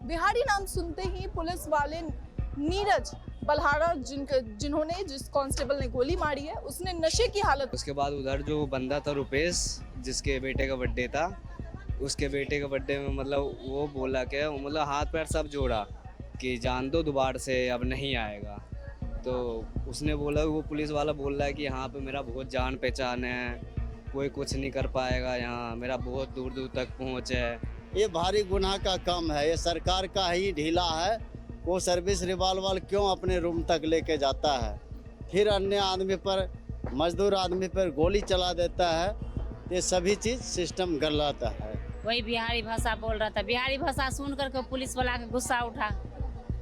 बिहारी नाम सुनते ही पुलिस वाले नीरज बल्हाड़ा जिन्होंने जिस कांस्टेबल ने गोली मारी है उसने नशे की हालत। उसके बाद उधर जो बंदा था रुपेश, जिसके बेटे का बर्थडे था, उसके बेटे के बर्थडे में मतलब वो बोला कि मतलब हाथ पैर सब जोड़ा कि जान दो दोबारा से अब नहीं आएगा। तो उसने बोला, वो पुलिस वाला बोल रहा है कि यहाँ पे मेरा बहुत जान पहचान है, कोई कुछ नहीं कर पाएगा, यहाँ मेरा बहुत दूर दूर तक पहुँच है। ये भारी गुनाह का काम है, ये सरकार का ही ढीला है। वो सर्विस रिवॉल्वर क्यों अपने रूम तक लेके जाता है, फिर अन्य आदमी पर, मजदूर आदमी पर गोली चला देता है। ये सभी चीज़ सिस्टम गलत है। वही बिहारी भाषा बोल रहा था। बिहारी भाषा सुन करके पुलिस वाला के गुस्सा उठा,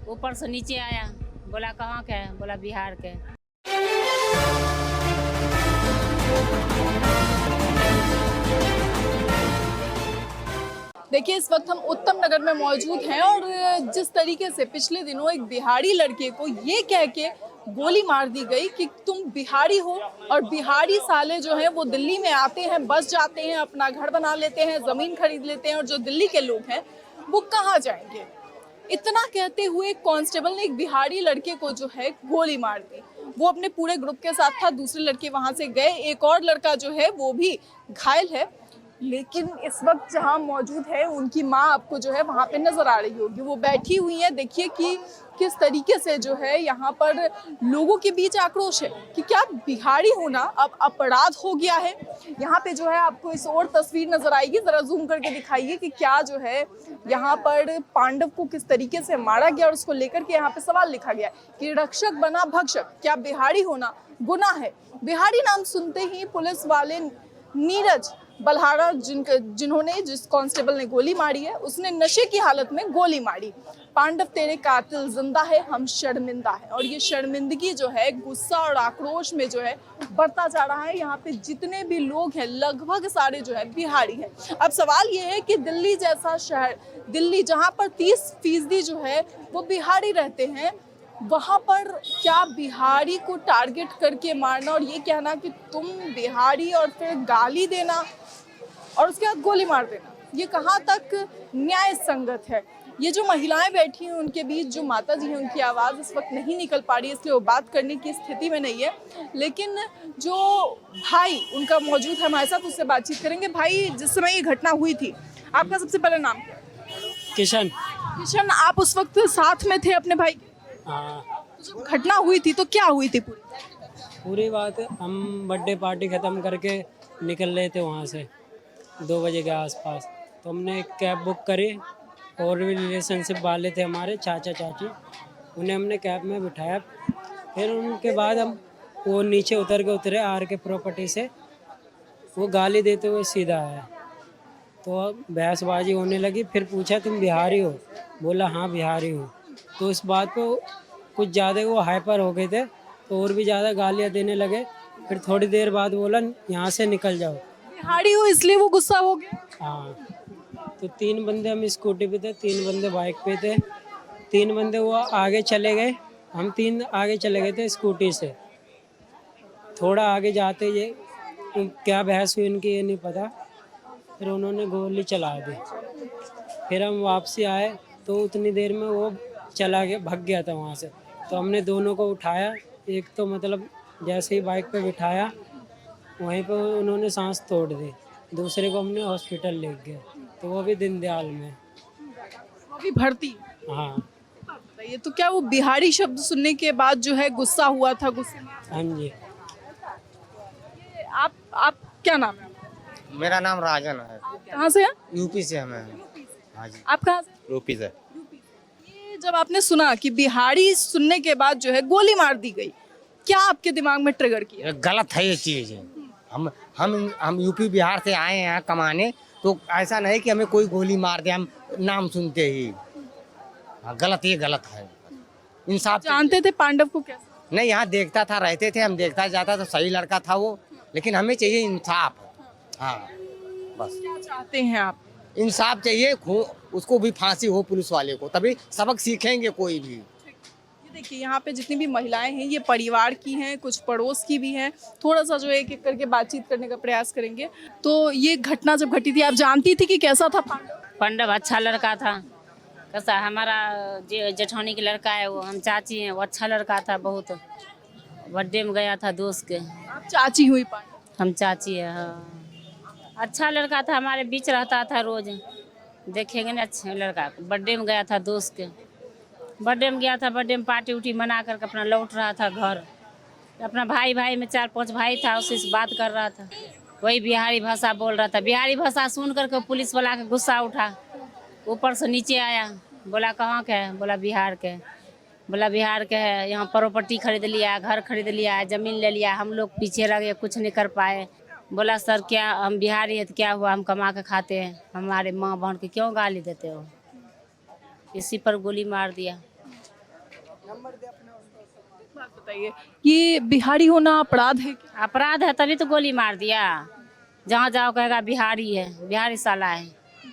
ऊपर से नीचे आया, बोला कहाँ के है, बोला बिहार के। देखिए इस वक्त हम उत्तम नगर में मौजूद हैं और जिस तरीके से पिछले दिनों एक बिहारी लड़के को ये कह के गोली मार दी गई कि तुम बिहारी हो, और बिहारी साले जो हैं वो दिल्ली में आते हैं, बस जाते हैं, अपना घर बना लेते हैं, ज़मीन खरीद लेते हैं, और जो दिल्ली के लोग हैं वो कहाँ जाएंगे। इतना कहते हुए कांस्टेबल ने एक बिहारी लड़के को जो है गोली मार दी। वो अपने पूरे ग्रुप के साथ था, दूसरे लड़के वहाँ से गए, एक और लड़का जो है वो भी घायल है। लेकिन इस वक्त जहाँ मौजूद है उनकी माँ आपको जो है वहाँ पे नजर आ रही होगी, वो बैठी हुई है। देखिए कि किस तरीके से जो है यहाँ पर लोगों के बीच आक्रोश है कि क्या बिहारी होना अब अपराध हो गया है। यहाँ पे जो है आपको इस और तस्वीर नजर आएगी, जरा जूम करके दिखाइए कि क्या जो है यहाँ पर पांडव को किस तरीके से मारा गया, और उसको लेकर के यहाँ पे सवाल लिखा गया कि रक्षक बना भक्षक, क्या बिहारी होना गुनाह है। बिहारी नाम सुनते ही पुलिस वाले नीरज बल्हाड़ा जिन्होंने जिस कांस्टेबल ने गोली मारी है उसने नशे की हालत में गोली मारी। पांडव तेरे कातिल जिंदा है, हम शर्मिंदा है। और ये शर्मिंदगी जो है गुस्सा और आक्रोश में जो है बढ़ता जा रहा है। यहाँ पे जितने भी लोग हैं लगभग सारे जो है बिहारी हैं। अब सवाल ये है कि दिल्ली जैसा शहर, दिल्ली जहाँ पर 30% जो है वो बिहारी रहते हैं, वहाँ पर क्या बिहारी को टारगेट करके मारना और ये कहना कि तुम बिहारी, और फिर गाली देना और उसके बाद गोली मार देना, ये कहाँ तक न्याय संगत है। ये जो महिलाएं बैठी हैं उनके बीच जो माता जी हैं उनकी आवाज़ इस वक्त नहीं निकल पा रही है, इसलिए वो बात करने की स्थिति में नहीं है। लेकिन जो भाई उनका मौजूद है हमारे साथ, उससे बातचीत करेंगे। भाई, जिस समय ये घटना हुई थी आपका सबसे पहले नाम क्या? किशन। किशन, आप उस वक्त साथ में थे अपने भाई? जब घटना हुई थी तो क्या हुई थी? पूरी बात हम बर्थडे पार्टी ख़त्म करके निकल रहे थे वहाँ से 2 बजे के आसपास, तो हमने एक कैब बुक करी, और भी रिलेशनशिप वाले थे हमारे चाचा चाची, उन्हें हमने कैब में बिठाया। फिर उनके बाद हम वो नीचे उतरे आर के प्रॉपर्टी से, वो गाली देते हुए सीधा आया, तो बहसबाजी होने लगी। फिर पूछा तुम बिहारी हो, बोला हाँ बिहारी हूँ। तो इस बात पे कुछ ज़्यादा वो हाइपर हो गए थे, तो और भी ज़्यादा गालियाँ देने लगे। फिर थोड़ी देर बाद बोला यहाँ से निकल जाओ। बिहारी हो इसलिए वो गुस्सा हो गया? हाँ, तो 3 बंदे हम स्कूटी पे थे, 3 बंदे बाइक पे थे। 3 बंदे वो आगे चले गए, हम 3 आगे चले गए थे स्कूटी से। थोड़ा आगे जाते ये क्या बहस हुई उनकी ये नहीं पता, फिर उन्होंने गोली चला दी। फिर हम वापसी आए तो उतनी देर में वो चला गया, भाग गया था वहाँ से। तो हमने दोनों को उठाया, एक तो मतलब जैसे ही बाइक पे बिठाया वहीं पे उन्होंने सांस तोड़ दी, दूसरे को हमने हॉस्पिटल ले गए, तो वो भी दीनदयाल में, वो भी भर्ती? हाँ। ये तो क्या वो बिहारी शब्द सुनने के बाद जो है गुस्सा हुआ था? गुस्से में? हाँ जी। आप क्या नाम है? मेरा नाम राजन है। कहाँ से हैं? यूपी से हमें। हाँ जी। आप कहाँ से? यूपी से। ये जब आपने सुना कि बिहारी सुनने के बाद जो है गोली मार दी गई, क्या आपके दिमाग में ट्रिगर किया? ये गलत है ये चीज़। हम यूपी बिहार से आए हैं यहाँ कमाने, तो ऐसा नहीं कि हमें कोई गोली मार दे हम नाम सुनते ही। गलत, ये गलत है। इंसाफ जानते थे पांडव को कैसे? नहीं, यहाँ देखता था, रहते थे, हम देखता जाता, तो सही लड़का था वो, लेकिन हमें चाहिए इंसाफ। हाँ बस। क्या चाहते हैं आप? इंसाफ चाहिए, उसको भी फांसी हो पुलिस वाले को, तभी सबक सीखेंगे कोई भी। देखिए यहाँ पे जितनी भी महिलाएं हैं ये परिवार की हैं, कुछ पड़ोस की भी हैं। थोड़ा सा जो एक एक करके बातचीत करने का प्रयास करेंगे। तो ये घटना जब घटी थी आप जानती थी कि कैसा था पांडव? पांडव अच्छा लड़का था, कैसा हमारा जेठानी के लड़का है, वो हम चाची हैं, वो अच्छा लड़का था बहुत। बर्थडे में गया था दोस्त के। आप चाची हुई पांडे। हम चाची है, हाँ। अच्छा लड़का था, हमारे बीच रहता था रोज। देखेंगे ना, अच्छा लड़का। बर्थडे में गया था दोस्त के। बर्थडे में गया था, बर्थडे में पार्टी उठी मना करके अपना लौट रहा था घर। अपना भाई भाई में 4-5 भाई था, उसी से बात कर रहा था। वही बिहारी भाषा बोल रहा था। बिहारी भाषा सुन करके पुलिस वाला का गुस्सा उठा, ऊपर से नीचे आया। बोला कहाँ के है? बोला बिहार के। बोला बिहार के है, यहाँ प्रॉपर्टी खरीद लिया, घर खरीद लिया, ज़मीन ले लिया, हम लोग पीछे रह गए, कुछ नहीं कर पाए। बोला सर क्या हम बिहारी है तो क्या हुआ, हम कमा के खाते हैं, हमारे माँ बहन के क्यों गाली देते हो? इसी पर गोली मार दिया। बात बताइए, ये बिहारी होना अपराध है क्या? अपराध है तभी तो गोली मार दिया। जहाँ जाओ कहेगा बिहारी है, बिहारी साला है,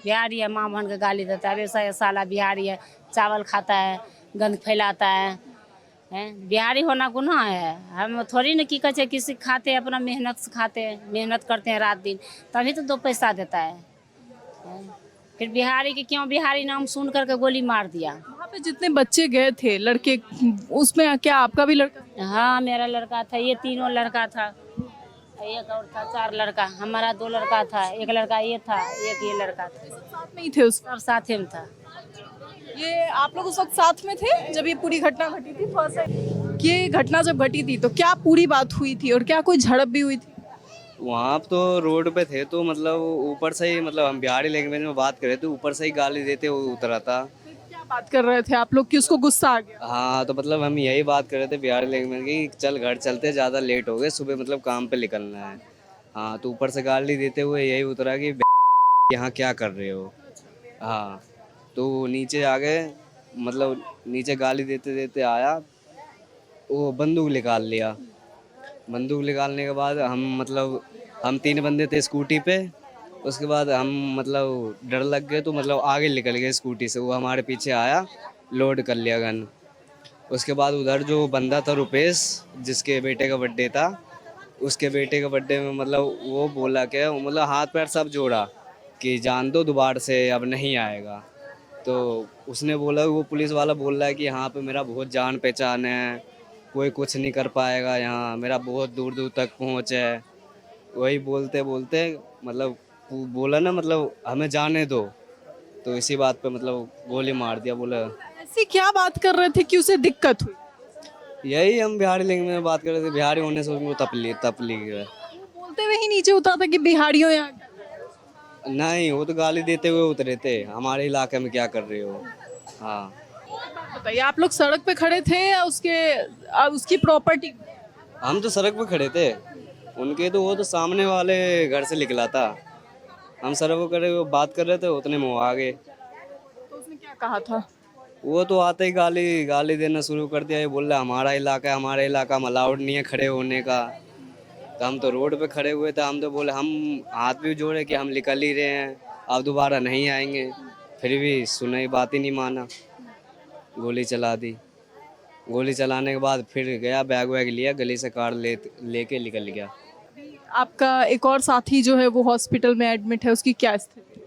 बिहारी है, माँ बहन के गाली देता है। वैसा साला बिहारी है, चावल खाता है, गंद फैलाता है। बिहारी होना गुनाह है। हम थोड़ी ना की कहते किसी खाते हैं, अपना मेहनत से खाते हैं, मेहनत करते हैं रात दिन, तभी तो 2 पैसा देता है। फिर बिहारी के क्यों बिहारी नाम सुन करके गोली मार दिया। वहाँ पे जितने बच्चे गए थे लड़के, उसमें क्या आपका भी लड़का? हाँ मेरा लड़का था, ये तीनों लड़का था, एक और था, 4 लड़का। हमारा 2 लड़का था, एक लड़का ये था, एक ये लड़का था। साथ में ही थे उस? सब साथे में था। ये आप लोग उस वक्त साथ में थे जब ये पूरी घटना घटी थी? फर्स्ट ये घटना जब घटी थी तो क्या पूरी बात हुई थी और क्या कोई झड़प भी हुई थी? वहाँ तो रोड पे थे तो मतलब ऊपर से ही, मतलब हम बिहारी लैंग्वेज में बात कर रहे थे, ऊपर से ही गाली देते हुए उतरा था। फिर क्या बात कर रहे थे आप लोग कि उसको गुस्सा आ गया? हाँ तो मतलब हम यही बात कर रहे थे बिहारी लैंग्वेज की, चल घर चलते, ज़्यादा लेट हो गए, सुबह मतलब काम पे निकलना है। हाँ तो ऊपर से गाली देते हुए यही उतरा कि यहाँ क्या कर रहे हो। हाँ तो नीचे आ गए, मतलब नीचे गाली देते देते आया, वो बंदूक निकाल लिया। बंदूक निकालने के बाद हम 3 बंदे थे स्कूटी पे। उसके बाद हम मतलब डर लग गए तो मतलब आगे निकल गए स्कूटी से। वो हमारे पीछे आया, लोड कर लिया गन। उसके बाद उधर जो बंदा था रुपेश, जिसके बेटे का बर्थडे था, उसके बेटे के बर्थडे में मतलब वो बोला क्या, मतलब हाथ पैर सब जोड़ा कि जान दो दोबारा से, अब नहीं आएगा। तो उसने बोला, वो पुलिस वाला बोल रहा है कि यहाँ पे मेरा बहुत जान पहचान है, कोई कुछ नहीं कर पाएगा यहाँ, मेरा बहुत दूर दूर तक पहुँच है। वही बोलते बोलते मतलब बोला ना, मतलब हमें जाने दो। तो इसी बात पे मतलब गोली मार दिया। बोला ऐसी क्या बात कर रहे थे कि उसे दिक्कत हुई? यही हम बिहारी लैंग्वेज में बात कर रहे थे, बिहारी होने से उसको तपली गया। वो बोलते हुए ही नीचे उतरा था कि बिहारियों यहाँ क्या? नहीं, वो तो गाली देते हुए उतरे थे, हमारे इलाके में क्या कर रहे हो। हाँ बताइए, आप लोग सड़क पे खड़े थे या उसकी प्रॉपर्टी? हम तो सड़क पे खड़े थे, उनके तो वो तो सामने वाले घर से निकला था। हम सड़क पे खड़े बात कर रहे थे, उतने में वो आ गए। तो उसने क्या कहा था? वो तो आते ही गाली देना शुरू कर दिया। ये बोल रहा हमारा इलाका है, हमारे इलाका में अलाउड नहीं है खड़े होने का। तो हम तो रोड पे खड़े हुए थे, हम तो बोले, हम हाथ भी जोड़े कि हम निकल ही रहे हैं, अब दोबारा नहीं आएंगे। फिर भी सुनाई, बात ही नहीं माना, गोली चला दी। गोली चलाने के बाद फिर गया, बैग वैग लिया, गली से कार लेके निकल गया। आपका एक और साथी जो है वो हॉस्पिटल में एडमिट है, उसकी क्या स्थिति?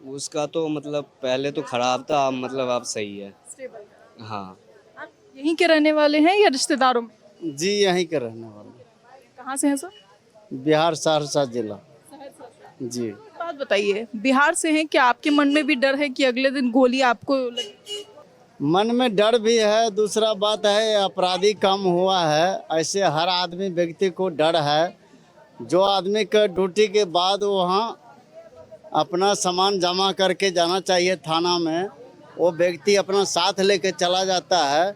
उसका तो मतलब पहले तो खराब था, अब मतलब अब सही है। हाँ आप यहीं के रहने वाले हैं या रिश्तेदारों में? जी यहीं के रहने वाले, कहाँ से हैं सर? बिहार सहरसा जिला। जी बात बताइए, बिहार से हैं, क्या आपके मन में भी डर है कि अगले दिन गोली आपको लगे? मन में डर भी है, दूसरा बात है अपराधी कम हुआ है, ऐसे हर आदमी व्यक्ति को डर है। जो आदमी का ड्यूटी के बाद वहाँ अपना सामान जमा करके जाना चाहिए थाना में, वो व्यक्ति अपना साथ लेके चला जाता है,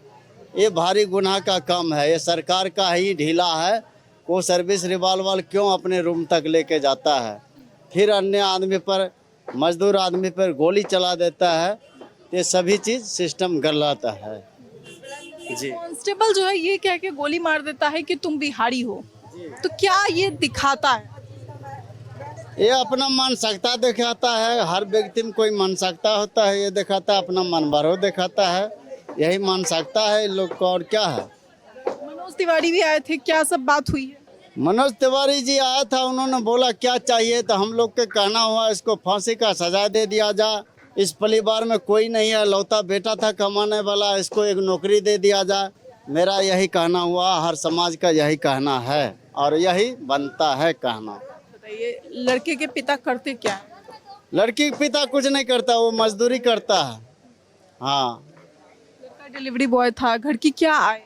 ये भारी गुनाह का काम है। ये सरकार का ही ढीला है, वो सर्विस रिवॉल्वर क्यों अपने रूम तक लेके जाता है, फिर अन्य आदमी पर, मजदूर आदमी पर गोली चला देता है। ये सभी चीज़ सिस्टम गलत है। जी कांस्टेबल जो है ये कह के गोली मार देता है कि तुम बिहारी हो, तो क्या ये दिखाता है? ये अपना मानसिकता दिखाता है, हर व्यक्ति में कोई मानसिकता होता है, ये दिखाता है अपना मन भरो दिखाता है, यही मानसिकता है इन लोग को, और क्या है। मनोज तिवारी भी आए थे, क्या सब बात हुई है? मनोज तिवारी जी आया था, उन्होंने बोला क्या चाहिए, तो हम लोग के कहना हुआ इसको फांसी का सजा दे दिया जाए, इस परिवार में कोई नहीं है, लौता बेटा था कमाने वाला, इसको एक नौकरी दे दिया जाए। मेरा यही कहना हुआ, हर समाज का यही कहना है और यही बनता है कहना। बताइए, लड़के के पिता करते क्या है? लड़की के पिता कुछ नहीं करता, वो मजदूरी करता है। हाँ, लड़का डिलीवरी बॉय था, घर की क्या आय?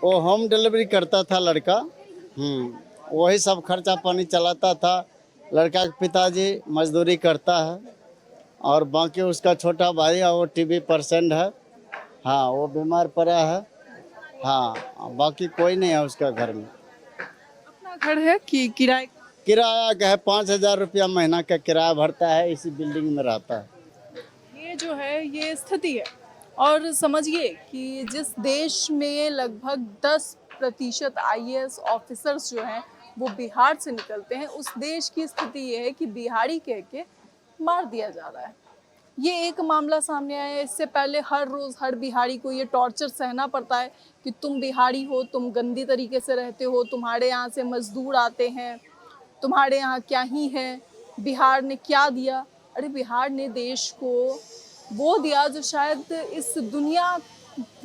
वो होम डिलीवरी करता था लड़का। वही सब खर्चा पानी चलाता था। लड़का के पिताजी मजदूरी करता है और बाकी उसका छोटा भाई है, वो टीबी पेशेंट है। हाँ, वो बीमार पड़ा है। हाँ, बाकी कोई नहीं है उसका घर में। अपना घर है कि किराए? किराया का है, 5,000 रुपया महीना का किराया भरता है, इसी बिल्डिंग में रहता है। ये जो है ये स्थिति है। और समझिए कि जिस देश में लगभग 10% आईएएस ऑफिसर्स जो हैं वो बिहार से निकलते हैं, उस देश की स्थिति ये है कि बिहारी कह के मार दिया जा रहा है। ये एक मामला सामने आया है। इससे पहले हर रोज़ हर बिहारी को ये टॉर्चर सहना पड़ता है कि तुम बिहारी हो, तुम गंदी तरीके से रहते हो, तुम्हारे यहाँ से मजदूर आते हैं, तुम्हारे यहाँ क्या ही है, बिहार ने क्या दिया। अरे बिहार ने देश को वो दिया जो शायद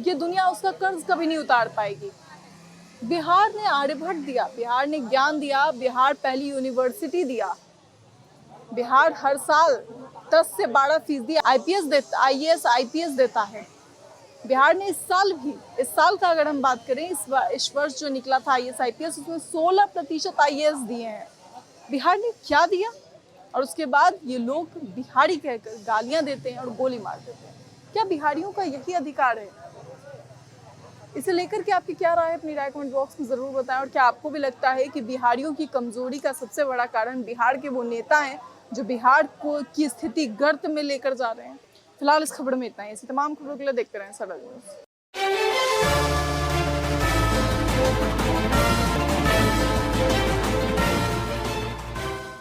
ये दुनिया उसका कर्ज कभी नहीं उतार पाएगी। बिहार ने आर्यभट्ट दिया, बिहार ने ज्ञान दिया, बिहार पहली यूनिवर्सिटी दिया। बिहार हर साल 10 से 12% आईएएस आईपीएस देता है। बिहार ने इस साल का अगर हम बात करें, इस वर्ष जो निकला था आईएएस आईपीएस, उसमें 16% आईएएस दिए हैं। बिहार ने क्या दिया? और उसके बाद ये लोग बिहारी कहकर गालियां देते हैं और गोली मार देते हैं। क्या बिहारियों का यही अधिकार है? इसे लेकर के आपकी क्या राय है? अपनी राय कमेंट बॉक्स में जरूर बताएं। और क्या आपको भी लगता है कि बिहारियों की कमजोरी का सबसे बड़ा कारण बिहार के वो नेता हैं जो बिहार की स्थिति गर्त में लेकर जा रहे हैं? फिलहाल इस खबर में इतना ही। ऐसी तमाम खबरों के लिए देखते रहें सरल न्यूज़।